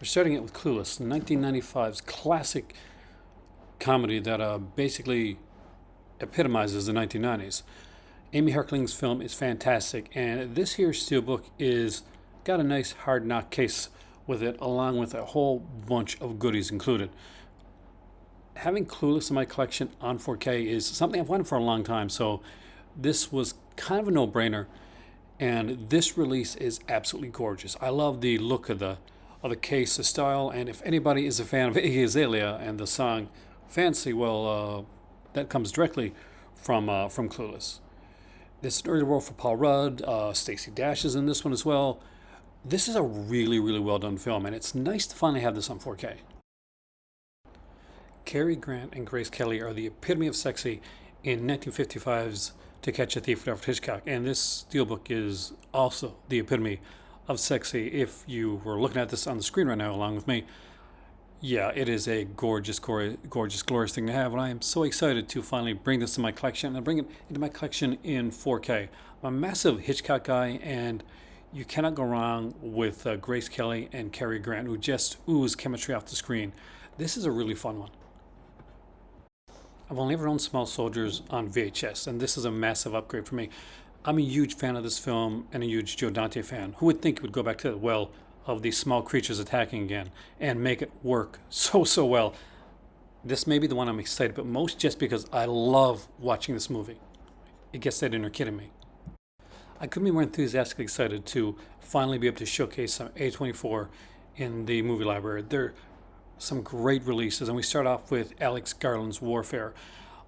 We're starting it with Clueless, 1995's classic comedy that basically epitomizes the 1990s. Amy Herkling's film is fantastic, and this here steelbook is got a nice hard knock case with it, along with a whole bunch of goodies included. Having Clueless in my collection on 4K is something I've wanted for a long time, so this was kind of a no-brainer. And this release is absolutely gorgeous. I love the look of the case, the style, and if anybody is a fan of Iggy Azalea and the song Fancy, well, that comes directly from Clueless. This is an early role for Paul Rudd. Stacey Dash is in this one as well. This is a really, really well done film, and it's nice to finally have this on 4K. Cary Grant and Grace Kelly are the epitome of sexy in 1955's To Catch a Thief with Alfred Hitchcock, and this steelbook is also the epitome of sexy. If you were looking at this on the screen right now along with me, yeah, it is a gorgeous, gorgeous, glorious thing to have, and I am so excited to finally bring this to my collection and bring it into my collection in 4K. I'm a massive Hitchcock guy, and you cannot go wrong with Grace Kelly and Cary Grant, who just ooze chemistry off the screen. This is a really fun one. I've only ever owned Small Soldiers on VHS, and this is a massive upgrade for me. I'm a huge fan of this film and a huge Joe Dante fan. Who would think it would go back to the well of these small creatures attacking again and make it work so well? This may be the one I'm excited about most, just because I love watching this movie. It gets that inner kid in me. I couldn't be more enthusiastically excited to finally be able to showcase some A24 in the movie library. There some great releases, and we start off with Alex Garland's Warfare.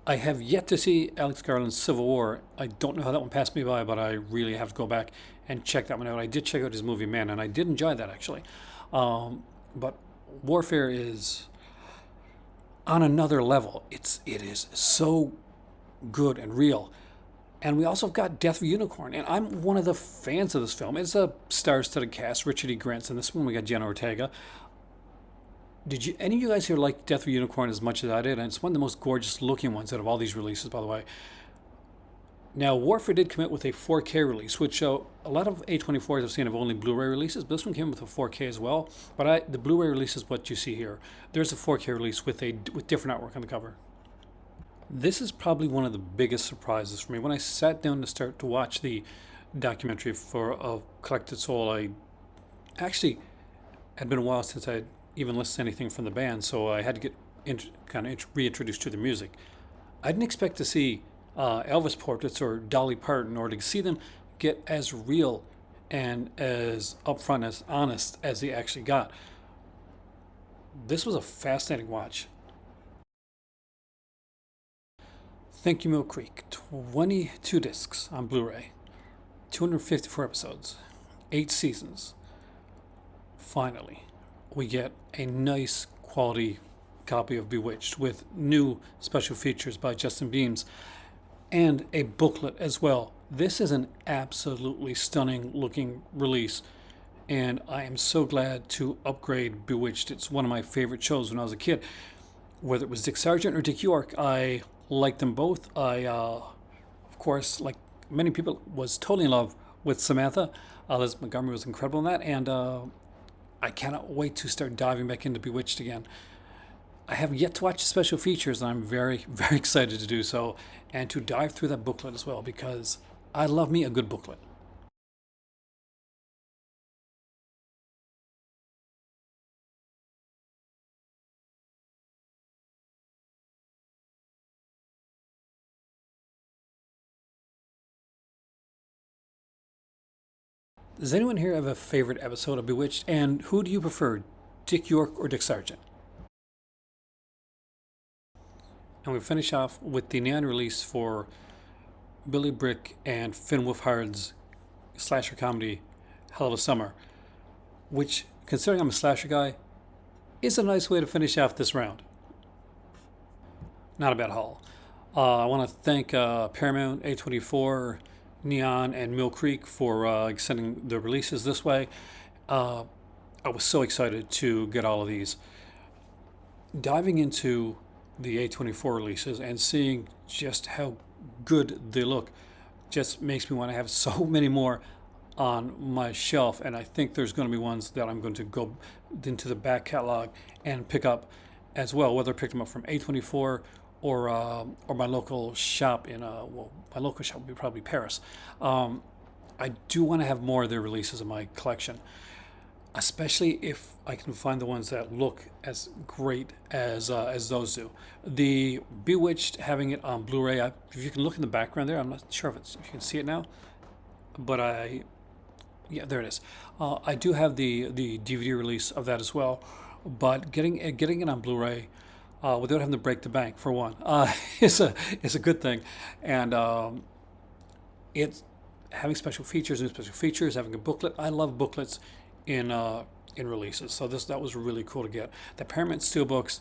I have yet to see Alex Garland's Civil War. I don't know how that one passed me by, but I really have to go back and check that one out. I did check out his movie Man, and I did enjoy that actually. But Warfare is on another level. It is so good and real. And we also got Death of a Unicorn, and I'm one of the fans of this film. It's a star-studded cast. Richard E. Grant's in this one. We got Jenna Ortega. Did any of you guys here like Death of a Unicorn as much as I did? And it's one of the most gorgeous looking ones out of all these releases, by the way. Now, Warfare did come out with a 4K release, which a lot of A24s I've seen have only Blu-ray releases, but this one came with a 4K as well. But the Blu-ray release is what you see here. There's a 4K release with different artwork on the cover. This is probably one of the biggest surprises for me. When I sat down to start to watch the documentary for A Collected Soul, I actually had been a while since I'd even listened to anything from the band, so I had to get reintroduced to the music. I didn't expect to see Elvis portraits or Dolly Parton, or to see them get as real and as upfront, as honest as they actually got. This was a fascinating watch. Thank You Mill Creek, 22 discs on Blu-ray, 254 episodes, 8 seasons. Finally, we get a nice quality copy of Bewitched with new special features by Justin Beams and a booklet as well. This is an absolutely stunning looking release, and I am so glad to upgrade Bewitched. It's one of my favorite shows when I was a kid. Whether it was Dick Sargent or Dick York, I liked them both. I, of course, like many people, was totally in love with Samantha. Liz Montgomery was incredible in that, and I cannot wait to start diving back into Bewitched again. I have yet to watch the special features, and I'm very, very excited to do so, and to dive through that booklet as well, because I love me a good booklet. Does anyone here have a favorite episode of Bewitched, and who do you prefer, Dick York or Dick Sargent? And we finish off with the neon release for Billy Brick and Finn Wolfhard's slasher comedy, Hell of a Summer, which, considering I'm a slasher guy, is a nice way to finish off this round. Not a bad haul. I want to thank Paramount, A24, Neon, and Mill Creek for extending the releases this way. I was so excited to get all of these. Diving into the A24 releases and seeing just how good they look just makes me want to have so many more on my shelf, and I think there's going to be ones that I'm going to go into the back catalog and pick up as well. Whether I pick them up from A24 or my local shop my local shop would be probably Paris. I do want to have more of their releases in my collection, especially if I can find the ones that look as great as those do. The Bewitched, having it on Blu-ray, if you can look in the background there, I'm not sure if you can see it now, but yeah, there it is. I do have the DVD release of that as well, but getting it on Blu-ray without having to break the bank for one is a good thing, and it's having special features, new special features, having a booklet. I love booklets in releases, so that was really cool to get. The Paramount Steelbooks,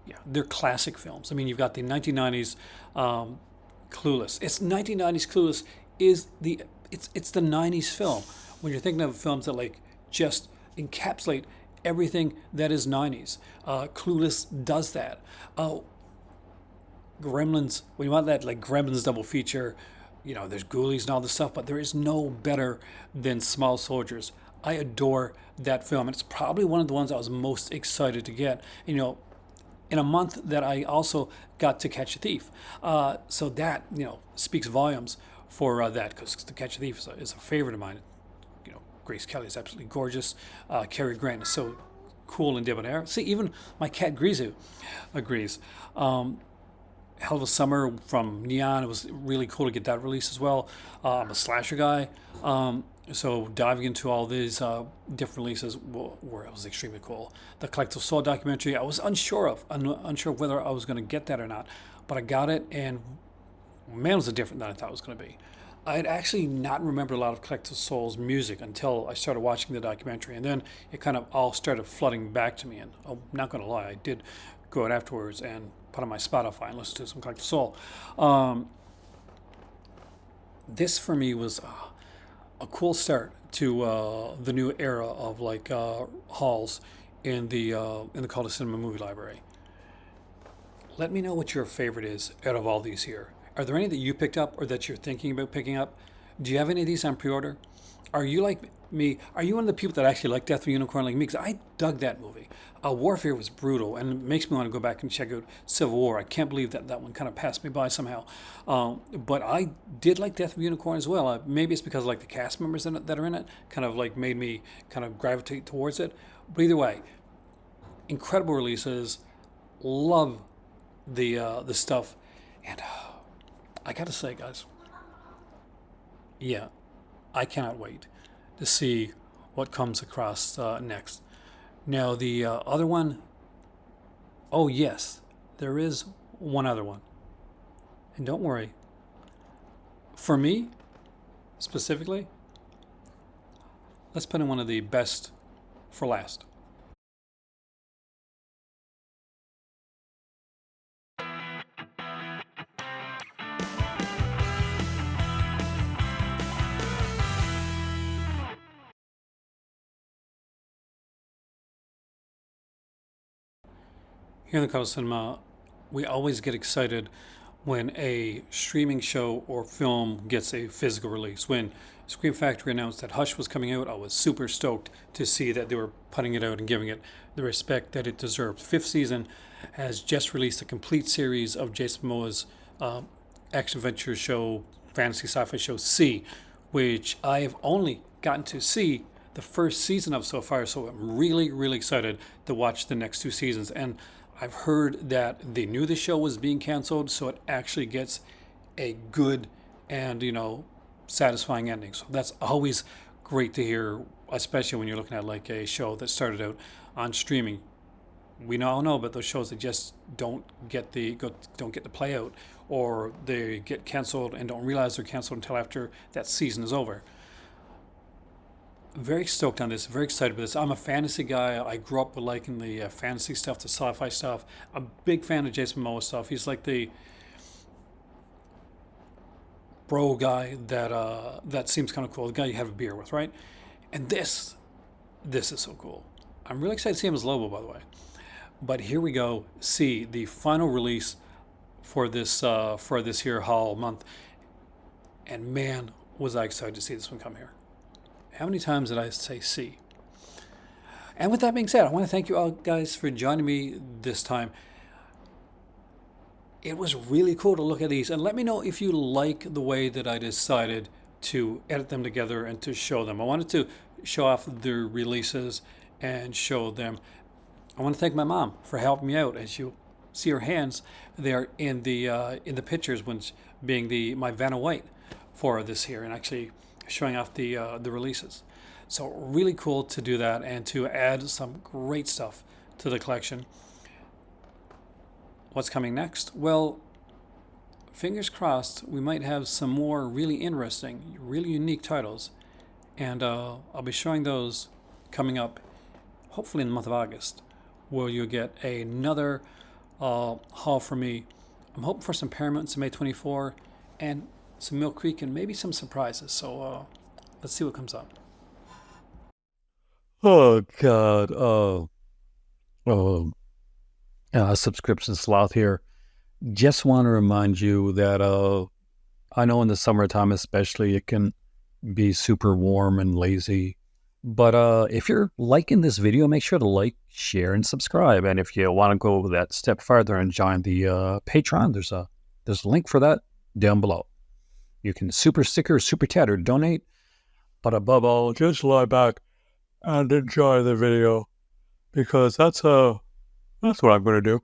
yeah, they're classic films. I mean, you've got the 1990s Clueless. It's 1990s Clueless is it's the 90s film. When you're thinking of films that like just encapsulate everything that is 90s, Clueless does that. Gremlins, when you want that like Gremlins double feature, there's Ghoulies and all this stuff, but there is no better than Small Soldiers. I adore that film, and it's probably one of the ones I was most excited to get. In a month that I also got To Catch a Thief, so that speaks volumes for that, because To Catch a Thief is a favorite of mine. Grace Kelly is absolutely gorgeous. Cary Grant is so cool and debonair. See, even my cat Grizu agrees. Hell of a Summer from Neon. It was really cool to get that release as well. I'm a slasher guy, so diving into all these different releases where it was extremely cool. The Collective Soul documentary, I was unsure of whether I was going to get that or not, but I got it, and man, was it different than I thought it was going to be. I had actually not remembered a lot of Collective Soul's music until I started watching the documentary, and then it kind of all started flooding back to me. And I'm not going to lie, I did go out afterwards and put on my Spotify and listen to some Collective Soul. This for me was a cool start to the new era of like halls in the Call to Cinema movie library. Let me know what your favorite is out of all these here. Are there any that you picked up or that you're thinking about picking up? Do you have any of these on pre-order? Are you like me? Are you one of the people that actually like Death of a Unicorn like me? Because I dug that movie. Warfare was brutal, and it makes me want to go back and check out Civil War. I can't believe that one kind of passed me by somehow. But I did like Death of a Unicorn as well. Maybe it's because like the cast members that are in it kind of like made me kind of gravitate towards it. But either way, incredible releases. Love the stuff, and I gotta say, guys, yeah, I cannot wait to see what comes across next. Now, the other one, oh yes, there is one other one. And don't worry, for me, specifically, let's put in one of the best for last. Here in the Call to Cinema, we always get excited when a streaming show or film gets a physical release. When Scream Factory announced that Hush was coming out, I was super stoked to see that they were putting it out and giving it the respect that it deserved. Fifth season has just released a complete series of Jason Momoa's action adventure show, fantasy sci-fi show C, which I have only gotten to see the first season of so far, so I'm really, really excited to watch the next two seasons. And I've heard that they knew the show was being canceled, so it actually gets a good and, satisfying ending. So that's always great to hear, especially when you're looking at like a show that started out on streaming. We all know about those shows that just don't get the play out, or they get canceled and don't realize they're canceled until after that season is over. Very stoked on this, very excited about this. I'm a fantasy guy. I grew up with liking the fantasy stuff, the sci-fi stuff. I'm a big fan of Jason Momoa stuff. He's like the bro guy that seems kind of cool. The guy you have a beer with, right? And this is so cool. I'm really excited to see him as Lobo, by the way. But here we go. See the final release for this here Hall month, and man, was I excited to see this one come here. How many times did I say C? And with that being said, I want to thank you all guys for joining me this time. It was really cool to look at these, and let me know if you like the way that I decided to edit them together and to show them. I wanted to show off the releases and show them. I want to thank my mom for helping me out. As you see her hands there in the pictures, when being my Vanna White for this here, and actually showing off the releases. So really cool to do that and to add some great stuff to the collection. What's coming next? Well, fingers crossed, we might have some more really interesting, really unique titles. And I'll be showing those coming up, hopefully in the month of August, where you'll get another haul from me. I'm hoping for some Paramount, some A24, and some Mill Creek, and maybe some surprises. So let's see what comes up. Oh God. Subscription sloth here. Just want to remind you that I know in the summertime especially it can be super warm and lazy. But if you're liking this video, make sure to like, share, and subscribe. And if you want to go that step further and join the Patreon, there's a link for that down below. You can super sticker, super chat, or donate. But above all, just lie back and enjoy the video, because that's what I'm going to do.